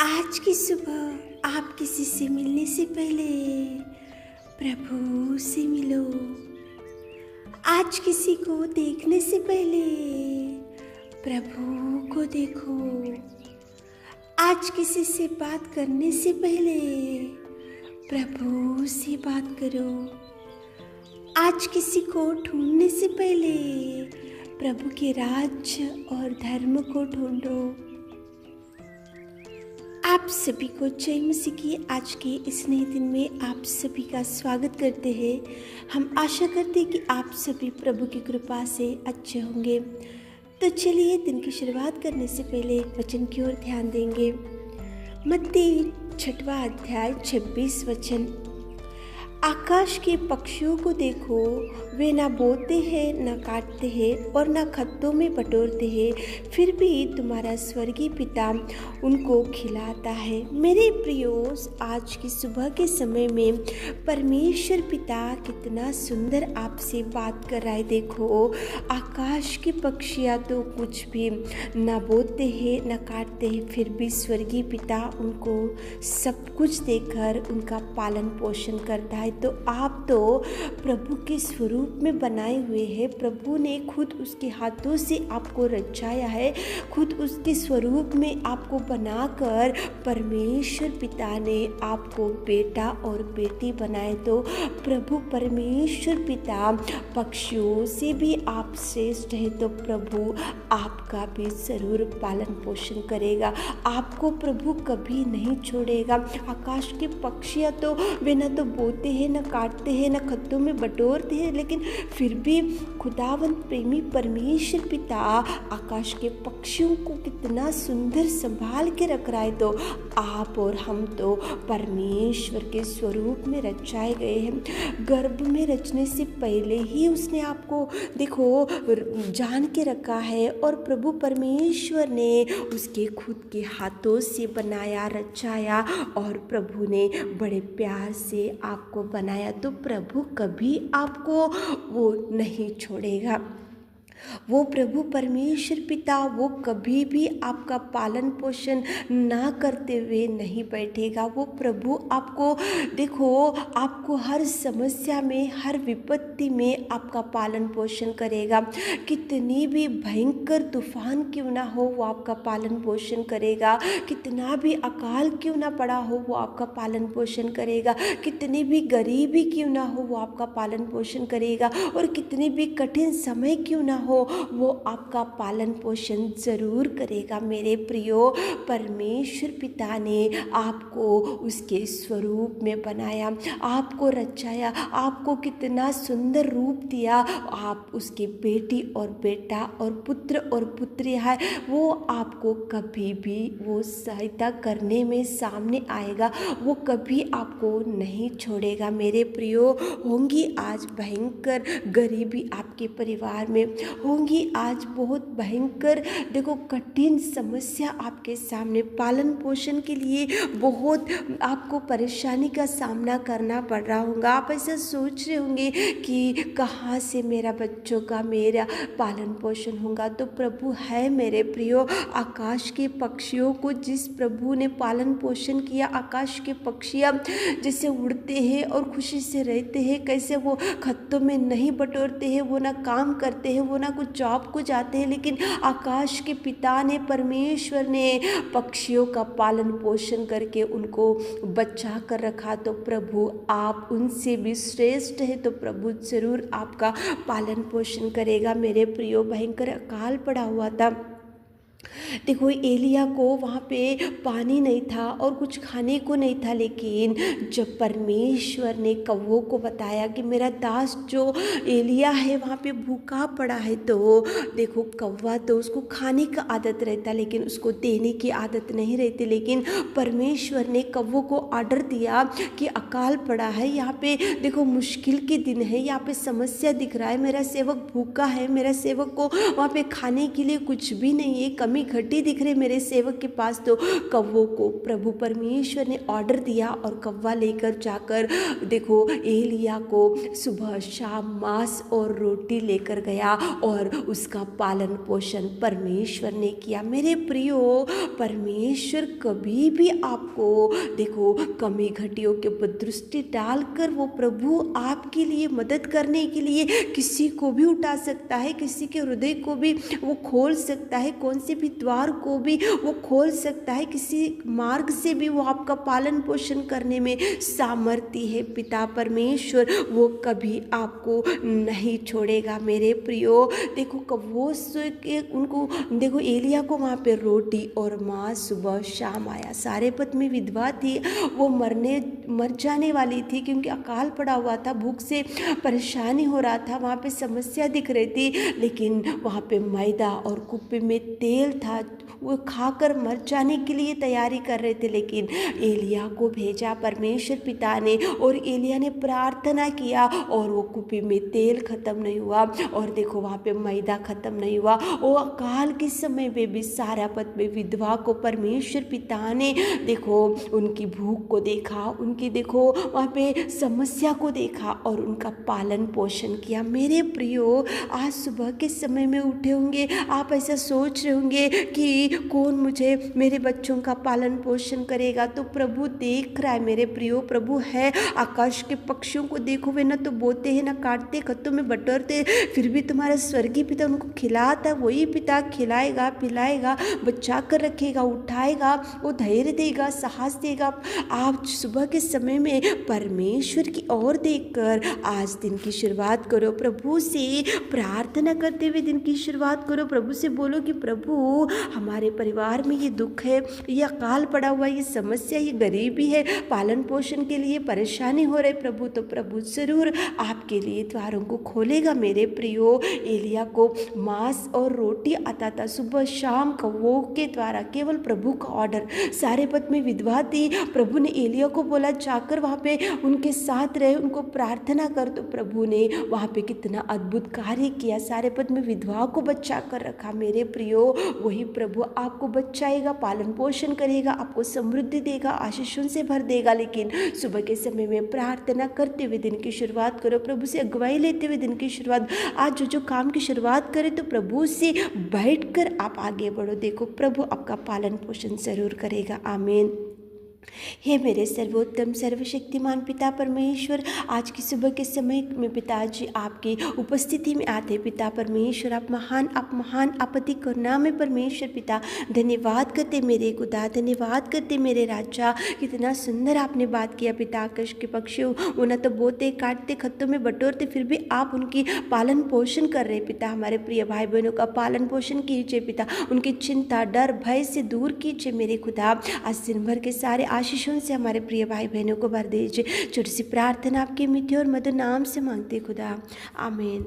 आज की सुबह आप किसी से मिलने से पहले प्रभु से मिलो। आज किसी को देखने से पहले प्रभु को देखो। आज किसी से बात करने से पहले प्रभु से बात करो। आज किसी को ढूंढने से पहले प्रभु के राज्य और धर्म को ढूंढो। आप सभी को जय मसीह की आज के इस नए दिन में आप सभी का स्वागत करते हैं। हम आशा करते हैं कि आप सभी प्रभु की कृपा से अच्छे होंगे। तो चलिए दिन की शुरुआत करने से पहले वचन की ओर ध्यान देंगे। मत्ती 6वां अध्याय 26 वचन। आकाश के पक्षियों को देखो, वे ना बोते हैं, ना काटते हैं और ना खत्तों में बटोरते हैं, फिर भी तुम्हारा स्वर्गीय पिता उनको खिलाता है। मेरे प्रियोस, आज की सुबह के समय में परमेश्वर पिता कितना सुंदर आपसे बात कर रहा है। देखो, आकाश के पक्षियाँ तो कुछ भी ना बोते हैं, ना काटते हैं, फिर भी स्वर्गीय पिता उनको सब कुछ देकर उनका पालन पोषण करता है। तो आप तो प्रभु के स्वरूप में बनाए हुए हैं। प्रभु ने खुद उसके हाथों से आपको रचाया है, खुद उसके स्वरूप में आपको बनाकर परमेश्वर पिता ने आपको बेटा और बेटी बनाए। तो प्रभु परमेश्वर पिता पक्षियों से भी आप श्रेष्ठ है। तो प्रभु आपका भी जरूर पालन पोषण करेगा, आपको प्रभु कभी नहीं छोड़ेगा। आकाश के पक्षियाँ तो वे न तो बोते हैं, न काटते हैं, न खत्तों में बटोरते हैं, लेकिन फिर भी खुदावंत प्रेमी परमेश्वर पिता आकाश के पक्षियों को कितना सुंदर संभाल के रख रहा है। तो आप और हम तो परमेश्वर के स्वरूप में रचाए गए हैं। गर्भ में रचने से पहले ही उसने आपको देखो जान के रखा है, और प्रभु परमेश्वर ने उसके खुद के हाथों से बनाया, रचाया, और प्रभु ने बड़े प्यार से आपको बनाया। तो प्रभु कभी आपको वो नहीं छोड़ेगा। वो प्रभु परमेश्वर पिता वो कभी भी आपका पालन पोषण ना करते हुए नहीं बैठेगा। वो प्रभु आपको देखो, आपको हर समस्या में, हर विपत्ति में आपका पालन पोषण करेगा। कितनी भी भयंकर तूफान क्यों ना हो, वो आपका पालन पोषण करेगा। कितना भी अकाल क्यों ना पड़ा हो, वो आपका पालन पोषण करेगा। कितनी भी गरीबी क्यों ना हो, वो आपका पालन पोषण करेगा। और कितनी भी कठिन समय क्यों ना हो, वो आपका पालन पोषण जरूर करेगा। मेरे प्रियो, परमेश्वर पिता ने आपको उसके स्वरूप में बनाया, आपको रचाया, आपको कितना सुंदर रूप दिया। आप उसके बेटी और बेटा और पुत्र और पुत्री है। वो आपको कभी भी वो सहायता करने में सामने आएगा, वो कभी आपको नहीं छोड़ेगा। मेरे प्रियो, होंगी आज भयंकर गरीबी आपके परिवार में, होंगी आज बहुत भयंकर देखो कठिन समस्या आपके सामने, पालन पोषण के लिए बहुत आपको परेशानी का सामना करना पड़ रहा होगा। आप ऐसा सोच रहे होंगे कि कहाँ से मेरा बच्चों का मेरा पालन पोषण होगा। तो प्रभु है मेरे प्रियो। आकाश के पक्षियों को जिस प्रभु ने पालन पोषण किया, आकाश के पक्षियाँ जैसे उड़ते हैं और खुशी से रहते हैं, कैसे वो खत्तों में नहीं बटोरते हैं, वो ना काम करते हैं, वो ना कुछ जॉब को जाते हैं, लेकिन आकाश के पिता ने, परमेश्वर ने पक्षियों का पालन पोषण करके उनको बचा कर रखा। तो प्रभु आप उनसे भी श्रेष्ठ है। तो प्रभु जरूर आपका पालन पोषण करेगा। मेरे प्रियो, भयंकर अकाल पड़ा हुआ था। देखो, एलिया को वहाँ पे पानी नहीं था और कुछ खाने को नहीं था, लेकिन जब परमेश्वर ने कौवों को बताया कि मेरा दास जो एलिया है वहाँ पे भूखा पड़ा है, तो देखो कौवा तो उसको खाने का आदत रहता, लेकिन उसको देने की आदत नहीं रहती। लेकिन परमेश्वर ने कौवों को ऑर्डर दिया कि अकाल पड़ा है, यहाँ पे देखो मुश्किल के दिन है, यहाँ पे समस्या दिख रहा है, मेरा सेवक भूखा है, मेरा सेवक को वहाँ पे खाने के लिए कुछ भी नहीं है, कमी घटी दिख रही मेरे सेवक के पास। तो कौवों को प्रभु परमेश्वर ने ऑर्डर दिया और कौवा लेकर जाकर देखो एलिया को सुबह शाम मांस और रोटी लेकर गया और उसका पालन पोषण परमेश्वर ने किया। मेरे प्रियो, परमेश्वर कभी भी आपको देखो कमी घटियों के ऊपर दृष्टि डालकर वो प्रभु आपके लिए मदद करने के लिए किसी को भी उठा सकता है, किसी के हृदय को भी वो खोल सकता है, कौन से भी द्वार को भी वो खोल सकता है, किसी मार्ग से भी वो आपका पालन पोषण करने में सामर्थ्य है। पिता परमेश्वर वो कभी आपको नहीं छोड़ेगा। मेरे प्रियो, देखो कौवों के उनको देखो एलिया को वहाँ पे रोटी और मांस सुबह शाम आया। सारेपत में विधवा थी, वो मर जाने वाली थी क्योंकि अकाल पड़ा हुआ था, भूख से परेशानी हो रहा था, वहाँ पे समस्या दिख रही थी, लेकिन वहाँ पे मैदा और कुप्पे में तेल था, वो खाकर मर जाने के लिए तैयारी कर रहे थे। लेकिन एलिया को भेजा परमेश्वर पिता ने और एलिया ने प्रार्थना किया और वो कुप्पे में तेल खत्म नहीं हुआ और देखो वहाँ पे मैदा खत्म नहीं हुआ। वो अकाल के समय में भी सारापत में विधवा को परमेश्वर पिता ने देखो उनकी भूख को देखा, उनकी देखो वहाँ पे समस्या को देखा और उनका पालन पोषण किया। मेरे प्रियो, आज सुबह के समय में उठे होंगे, आप ऐसा सोच रहे होंगे कि कौन मुझे मेरे बच्चों का पालन पोषण करेगा। तो प्रभु देख रहा है मेरे प्रियो, प्रभु है। आकाश के पक्षियों को देखो, वे ना तो बोते हैं ना काटते, खत्तों में बटोरते, फिर भी तुम्हारा स्वर्गीय पिता उनको खिलाता है। वही पिता खिलाएगा, पिलाएगा, बचा कर रखेगा, उठाएगा, वो धैर्य देगा, साहस देगा। आप सुबह के समय में परमेश्वर की ओर देखकर आज दिन की शुरुआत करो, प्रभु से प्रार्थना करते हुए दिन की शुरुआत करो। प्रभु से बोलो कि प्रभु हमारे परिवार में ये दुख है, ये अकाल पड़ा हुआ, ये समस्या, ये गरीबी है, पालन पोषण के लिए परेशानी हो रही प्रभु। तो प्रभु जरूर आपके लिए द्वारों को खोलेगा। मेरे प्रियो, एलिया को मांस और रोटी आता था सुबह शाम कौवों के द्वारा, केवल प्रभु का ऑर्डर। सारेपत में विधवा थी, प्रभु ने एलिया को बोला जाकर वहाँ पे उनके साथ रहे, उनको प्रार्थना कर। तो प्रभु ने वहाँ पे कितना अद्भुत कार्य किया, सारेपत में विधवा को बचा कर रखा। मेरे प्रियो, वही प्रभु आपको बचाएगा, पालन पोषण करेगा, आपको समृद्धि देगा, आशीषों से भर देगा। लेकिन सुबह के समय में प्रार्थना करते हुए दिन की शुरुआत करो, प्रभु से अगुवाई लेते हुए दिन की शुरुआत। आज जो काम की शुरुआत करें तो प्रभु से बैठकर आप आगे बढ़ो, देखो प्रभु आपका पालन पोषण जरूर करेगा। आमीन। हे मेरे सर्वोत्तम सर्वशक्तिमान पिता परमेश्वर, आज की सुबह के समय में पिताजी आपकी उपस्थिति में आते। पिता परमेश्वर, आप महान, आप अति करुणा में परमेश्वर पिता। धन्यवाद करते मेरे खुदा, धन्यवाद करते मेरे राजा। कितना सुंदर आपने बात किया पिता। आकाश के पक्षी वो न तो बोते, काटते, खत्तों में बटोरते, फिर भी आप उनकी पालन पोषण कर रहे पिता। हमारे प्रिय भाई बहनों का पालन पोषण कीजिए पिता, उनकी चिंता, डर, भय से दूर कीजिए मेरे खुदा। आज दिन भर के सारे आशीषों से हमारे प्रिय भाई बहनों को भर दीजिए। छोटी सी प्रार्थना आपके मीठे और मधुर नाम से मांगते खुदा, आमीन।